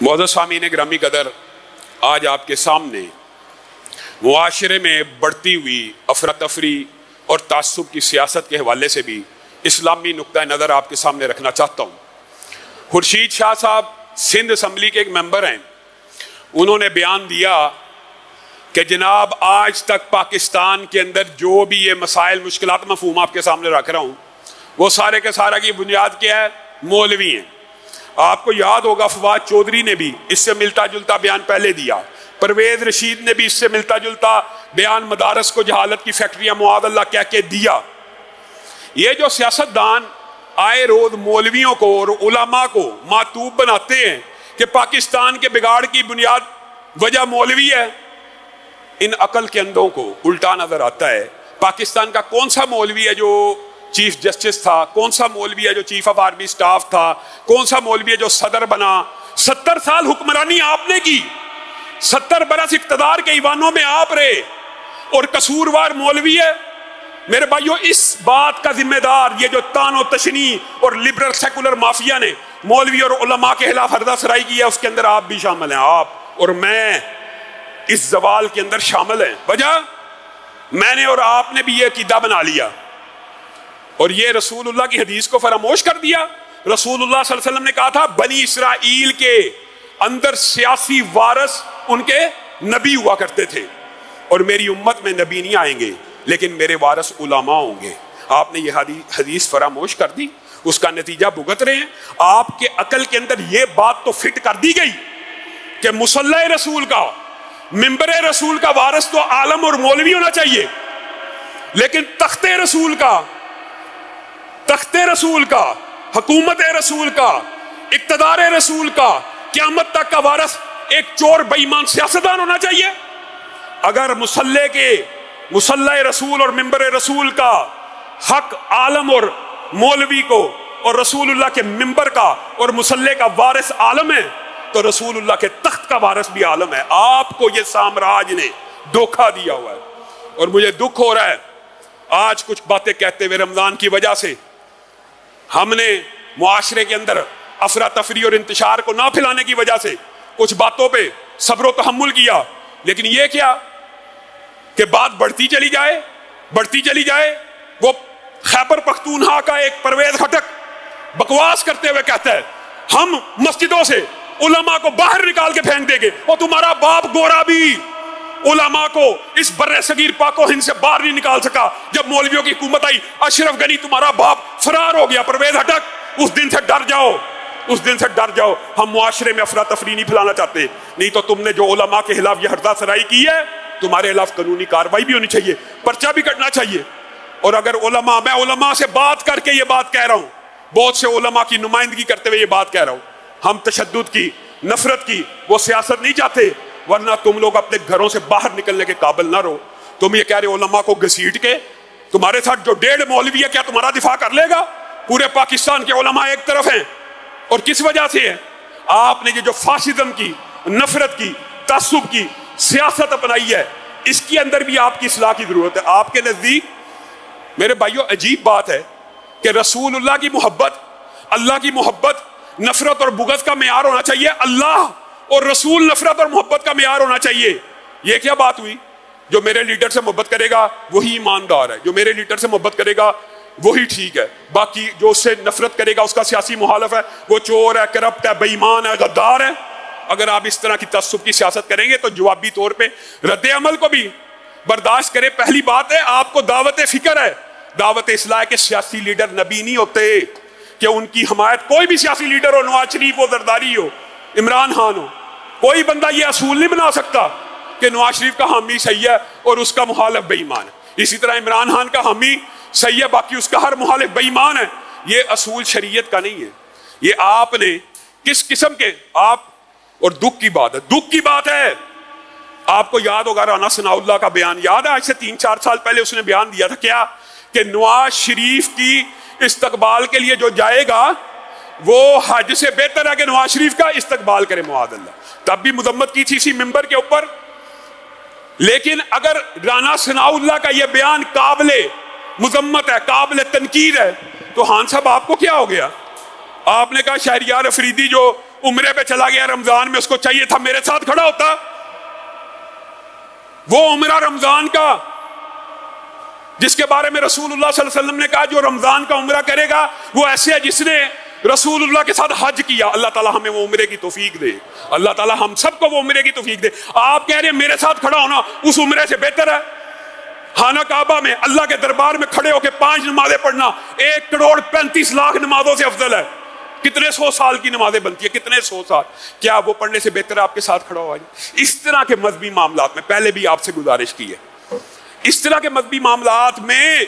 معزز سامعین گرامی قدر، آج آپ کے سامنے معاشرے میں بڑھتی ہوئی افراتفری اور تعصب کی سیاست کے حوالے سے بھی اسلامی نقطہ نظر آپ کے سامنے رکھنا چاہتا ہوں۔ خورشید شاہ صاحب سندھ اسمبلی کے ایک ممبر ہیں، انہوں نے بیان دیا کہ جناب آج تک پاکستان کے اندر جو بھی یہ مسائل مشکلات مفہوم آپ کے سامنے رکھ رہا ہوں وہ سارے کے سارا کی بنیاد کیا ہے؟ مولوی ہیں۔ آپ کو یاد ہوگا فواد چودھری نے بھی اس سے ملتا جلتا بیان پہلے دیا، پرویز رشید نے بھی اس سے ملتا جلتا بیان مدارس کو جہالت کی فیکٹریاں معاذ اللہ کہہ کے دیا۔ یہ جو سیاستدان آئے روز مولویوں کو اور علماء کو معتوب بناتے ہیں کہ پاکستان کے بگاڑ کی بنیاد وجہ مولوی ہے، ان عقل کے اندھوں کو الٹا نظر آتا ہے۔ پاکستان کا کون سا مولوی ہے جو چیف جسٹس تھا؟ کون سا مولوی ہے جو چیف آف آرمی سٹاف تھا؟ کون سا مولوی ہے جو صدر بنا؟ 70 سال حکمرانی آپ نے کی، 70 برس اقتدار کے ایوانوں میں آپ رہے، اور قصوروار مولوی ہے؟ میرے بھائیو، اس بات کا ذمہ دار یہ جو تان و تشنی اور لبرل سیکولر مافیا نے مولوی اور علماء کے خلاف ہردہ سرائی کی ہے، اس کے اندر آپ بھی شامل ہیں، آپ اور میں اس زوال کے اندر شامل ہیں۔ وجہ میں نے اور آپ نے بھی یہ عقیدہ بنا لیا اور یہ رسول اللہ کی حدیث کو فراموش کر دیا۔ رسول اللہ صلی اللہ علیہ وسلم نے کہا تھا بنی اسرائیل کے اندر سیاسی وارث ان کے نبی ہوا کرتے تھے، اور میری امت میں نبی نہیں آئیں گے لیکن میرے وارث علماء ہوں گے۔ آپ نے یہ حدیث فراموش کر دی، اس کا نتیجہ بھگت رہے ہیں۔ آپ کے عقل کے اندر یہ بات تو فٹ کر دی گئی کہ مصلی رسول کا، منبر رسول کا وارث تو عالم اور مولوی ہونا چاہیے، لیکن تخت رسول کا، حکومت رسول کا، اقتدار رسول کا، قیامت تک کا وارث ایک چور بے ایمان سیاستدان ہونا چاہیے۔ اگر مصلی رسول اور منبر رسول کا حق عالم اور مولوی کو، اور رسول اللہ کے منبر کا اور مصلی کا وارث عالم ہے، تو رسول اللہ کے تخت کا وارث بھی عالم ہے۔ آپ کو یہ سامراج نے دھوکہ دیا ہوا ہے، اور مجھے دکھ ہو رہا ہے آج کچھ باتیں کہتے ہوئے رمضان کی وجہ سے ہم نے معاشرے کے اندر افراتفری اور انتشار کو نہ پھیلانے کی وجہ سے کچھ باتوں پہ صبر و تحمل کیا، لیکن یہ کیا کہ بات بڑھتی چلی جائے۔ وہ خیبر پختونخوا کا ایک پرویز خٹک بکواس کرتے ہوئے کہتا ہے ہم مسجدوں سے علماء کو باہر نکال کے پھینک دیں گے، اور تمہارا باپ گورا بھی علماء کو اس بر صغیر پاک و ہند سے باہر نہیں نکال سکا۔ جب مولویوں کی حکومت آئی، اشرف غنی تمہارا باپ فرار ہو گیا۔ پرویز خٹک، اس دن سے ڈر جاؤ۔ ہم معاشرے میں افراتفری نہیں پھیلانا چاہتے، نہیں تو تم نے جو علماء کے خلاف یہ ہردہ سرائی کی ہے، تمہارے خلاف قانونی کارروائی بھی ہونی چاہیے، پرچہ بھی کٹنا چاہیے۔ اور اگر میں علماء سے بات کر کے یہ بات کہہ رہا ہوں، بہت سے علماء کی نمائندگی کرتے ہوئے یہ بات کہہ رہا ہوں، ہم تشدد کی، نفرت کی وہ سیاست نہیں چاہتے، ورنہ تم لوگ اپنے گھروں سے باہر نکلنے کے قابل نہ رہو۔ تم یہ کہہ رہے علماء کو گھسیٹ کے، تمہارے ساتھ جو 1.5 مولوی ہے کیا تمہارا دفاع کر لے گا؟ پورے پاکستان کے علماء ایک طرف ہیں، اور کس وجہ سے ہے؟ آپ نے یہ جو فاشزم کی، نفرت کی، تعصب کی سیاست اپنائی ہے، اس کے اندر بھی آپ کی اصلاح کی ضرورت ہے۔ آپ کے نزدیک میرے بھائیو عجیب بات ہے کہ رسول اللہ کی محبت، اللہ کی محبت نفرت اور بغض کا معیار ہونا چاہیے، اللہ اور رسول نفرت اور محبت کا معیار ہونا چاہیے۔ یہ کیا بات ہوئی؟ جو میرے لیڈر سے محبت کرے گا وہی ایماندار ہے، جو میرے لیڈر سے محبت کرے گا وہی ٹھیک ہے، باقی جو اس سے نفرت کرے گا، اس کا سیاسی مخالف ہے، وہ چور ہے، کرپٹ ہے، بے ایمان ہے، غدار ہے۔ اگر آپ اس طرح کی تعصب کی سیاست کریں گے تو جوابی طور پہ رد عمل کو بھی برداشت کریں۔ پہلی بات ہے آپ کو دعوت فکر ہے، دعوت اصلاح کے سیاسی لیڈر نبی نہیں ہوتے کہ ان کی حمایت کوئی بھی سیاسی لیڈر ہو، نواز شریف ہو، زرداری ہو، عمران خان ہو، کوئی بندہ یہ اصول نہیں بنا سکتا کہ نواز شریف کا حامی صحیح ہے اور اس کا مخالف بے ایمان ہے، اسی طرح عمران خان کا حامی صحیح ہے باقی اس کا ہر مخالف بے ایمان ہے۔ یہ اصول شریعت کا نہیں ہے۔ یہ آپ نے کس قسم کے آپ، اور دکھ کی بات ہے آپ کو یاد ہوگا رانا ثناء اللہ کا بیان یاد ہے؟ آج سے 3-4 سال پہلے اس نے بیان دیا تھا کیا کہ نواز شریف کی استقبال کے لیے جو جائے گا وہ حج سے بہتر ہے کہ نواز شریف کا استقبال کرے معاذ اللہ۔ تب بھی مذمت کی تھی اسی ممبر کے اوپر، لیکن اگر رانا ثناء اللہ کا یہ بیان قابل مذمت ہے، قابل تنقید ہے، تو خان صاحب آپ کو کیا ہو گیا؟ آپ نے کہا شہریار افریدی جو عمرے پہ چلا گیا رمضان میں، اس کو چاہیے تھا میرے ساتھ کھڑا ہوتا. وہ عمرہ رمضان کا جس کے بارے میں رسول اللہ صلی اللہ علیہ وسلم نے کہا جو رمضان کا عمرہ کرے گا وہ ایسے ہے جس نے رسول اللہ کے ساتھ حج کیا. اللہ تعالیٰ ہمیں وہ عمرے کی توفیق دے، اللہ تعالیٰ ہم سب کو وہ عمرے کی توفیق دے. آپ کہہ رہے ہیں میرے ساتھ کھڑا ہونا اس عمرے سے بہتر ہے. خانہ کعبہ میں اللہ کے دربار میں کھڑے ہو کے 5 نمازیں پڑھنا 1,35,00,000 نمازوں سے افضل ہے. کتنے 100 سال کی نمازیں بنتی ہیں، کتنے 100 سال. کیا وہ پڑھنے سے بہتر ہے آپ کے ساتھ کھڑا ہوا جائے؟ اس طرح کے مذہبی معاملات میں پہلے بھی آپ سے گزارش کی ہے، اس طرح کے مذہبی معاملات میں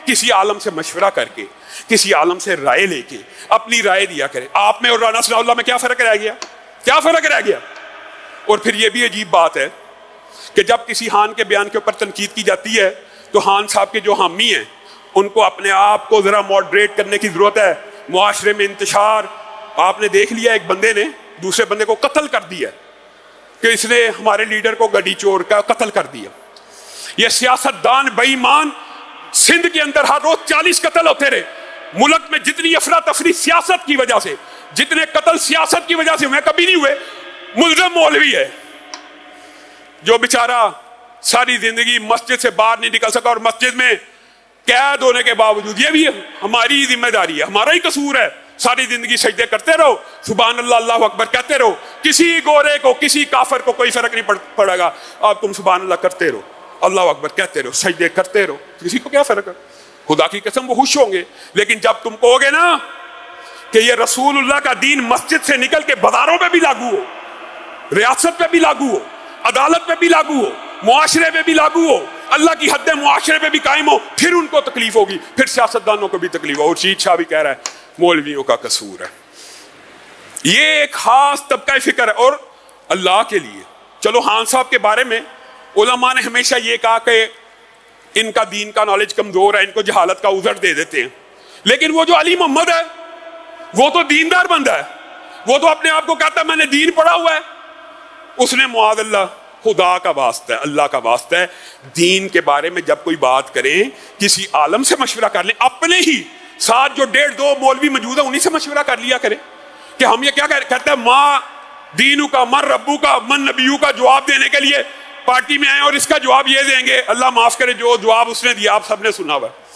کسی عالم سے مشورہ کر کے، کسی عالم سے رائے لے کے اپنی رائے دیا کرے. آپ میں اور رانا ثناء اللہ میں کیا فرق رہ گیا؟ کیا فرق رہ گیا؟ اور پھر یہ بھی عجیب بات ہے کہ جب کسی خان کے بیان کے اوپر تنقید کی جاتی ہے تو خان صاحب کے جو حامی ہیں ان کو اپنے آپ کو ذرا ماڈریٹ کرنے کی ضرورت ہے. معاشرے میں انتشار، آپ نے دیکھ لیا ایک بندے نے دوسرے بندے کو قتل کر دیا کہ اس نے ہمارے لیڈر کو گڈی چور کا قتل کر دیا. یہ سیاستدان بے ایمان سندھ کے اندر ہر روز 40 قتل ہوتے رہے. ملک میں جتنی افراتفری سیاست کی وجہ سے، جتنے قتل سیاست کی وجہ سے ہوئے کبھی نہیں ہوئے. ملزم مولوی ہے جو بیچارہ ساری زندگی مسجد سے باہر نہیں نکل سکا اور مسجد میں قید ہونے کے باوجود، یہ بھی ہماری ذمہ داری ہے، ہمارا ہی قصور ہے. ساری زندگی سجدے کرتے رہو، سبحان اللہ اللہ اکبر کہتے رہو، کسی گورے کو کسی کافر کو کوئی فرق نہیں پڑے گا. آپ تم سبحان اللہ کرتے رہو، اللہ اکبر کہتے رہو، سجدے کرتے رہو، کسی کو کیا فرق ہے؟ خدا کی قسم وہ خوش ہوں گے. لیکن جب تم کہو گے نا کہ یہ رسول اللہ کا دین مسجد سے نکل کے بازاروں پہ بھی لاگو ہو، ریاست پہ بھی لاگو ہو، عدالت پہ بھی لاگو ہو، معاشرے پہ بھی لاگو ہو، اللہ کی حد معاشرے پہ بھی قائم ہو، پھر ان کو تکلیف ہوگی، پھر سیاستدانوں کو بھی تکلیف ہو. اور شید شاہ بھی کہہ رہا ہے مولویوں کا قصور ہے. یہ ایک خاص طبقہ فکر ہے. اور اللہ کے لیے چلو خان صاحب کے بارے میں علماء نے ہمیشہ یہ کہا کہ ان کا دین کا نالج کمزور ہے، ان کو جہالت کا عذر دے دیتے ہیں. لیکن وہ جو علی محمد ہے وہ تو دیندار بندہ ہے، وہ تو اپنے آپ کو کہتا ہے میں نے دین پڑھا ہوا ہے. اس نے معاذ اللہ، خدا کا واسطہ ہے، اللہ کا واسطہ ہے، دین کے بارے میں جب کوئی بات کریں کسی عالم سے مشورہ کر لیں. اپنے ہی ساتھ جو 1.5-2 مولوی موجود ہیں انہی سے مشورہ کر لیا کریں کہ ہم یہ کیا کہتے ہیں ماں دینو کا من ربو کا من نبیو کا جواب دینے کے لیے پارٹی میں آئے اور اس کا جواب یہ دیں گے. اللہ معاف کرے جو جواب اس نے دیا آپ سب نے سنا ہوا ہے.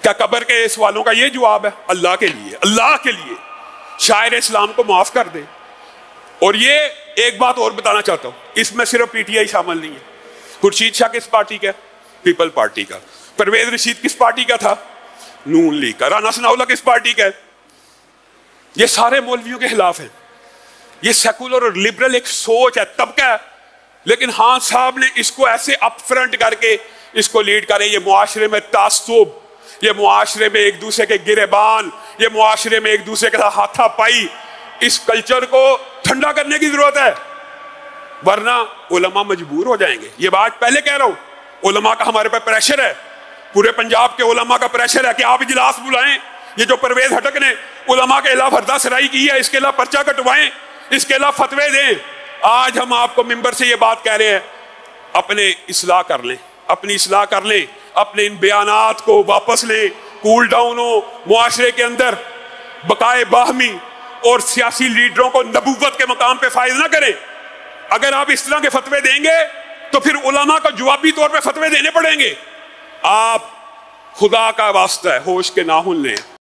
کیا قبر کے سوالوں کا یہ جواب ہے؟ اللہ کے لیے، اللہ کے لیے شاعر اسلام کو معاف کر دے. اور یہ ایک بات اور بتانا چاہتا ہوں، اس میں صرف پی ٹی آئی شامل نہیں ہے. خورشید شاہ کس پارٹی کا؟ پیپل پارٹی کا. پرویز رشید کس پارٹی کا تھا؟ نون لیگ کا. رانا ثناء اللہ کس پارٹی کا ہے؟ یہ سارے مولویوں کے خلاف ہیں. یہ سیکولر اور لبرل ایک سوچ ہے، طبقہ ہے. لیکن خان صاحب نے اس کو ایسے اپ فرنٹ کر کے اس کو لیڈ کرے. یہ معاشرے میں تعصب، یہ معاشرے میں ایک دوسرے کے گریبان، یہ معاشرے میں ایک دوسرے کے ساتھ ہاتھا پائی، اس کلچر کو ٹھنڈا کرنے کی ضرورت ہے، ورنہ علماء مجبور ہو جائیں گے. یہ بات پہلے کہہ رہا ہوں، علماء کا ہمارے پہ پریشر ہے، پورے پنجاب کے علماء کا پریشر ہے کہ آپ اجلاس بلائیں. یہ جو پرویز ہٹک نے علماء کے خلاف ہردہ سرائی کی ہے، اس کے خلاف پرچہ کٹوائیں، اس کے خلاف فتوے دیں. آج ہم آپ کو ممبر سے یہ بات کہہ رہے ہیں، اپنے اصلاح کر لیں، اپنی اصلاح کر لیں، اپنے ان بیانات کو واپس لیں، کول ڈاؤن ہو. معاشرے کے اندر بقائے باہمی اور سیاسی لیڈروں کو نبوت کے مقام پہ فائز نہ کریں. اگر آپ اس طرح کے فتوے دیں گے تو پھر علماء کو جوابی طور پہ فتوے دینے پڑیں گے. آپ خدا کا واسطہ ہے ہوش کے ناخن لیں.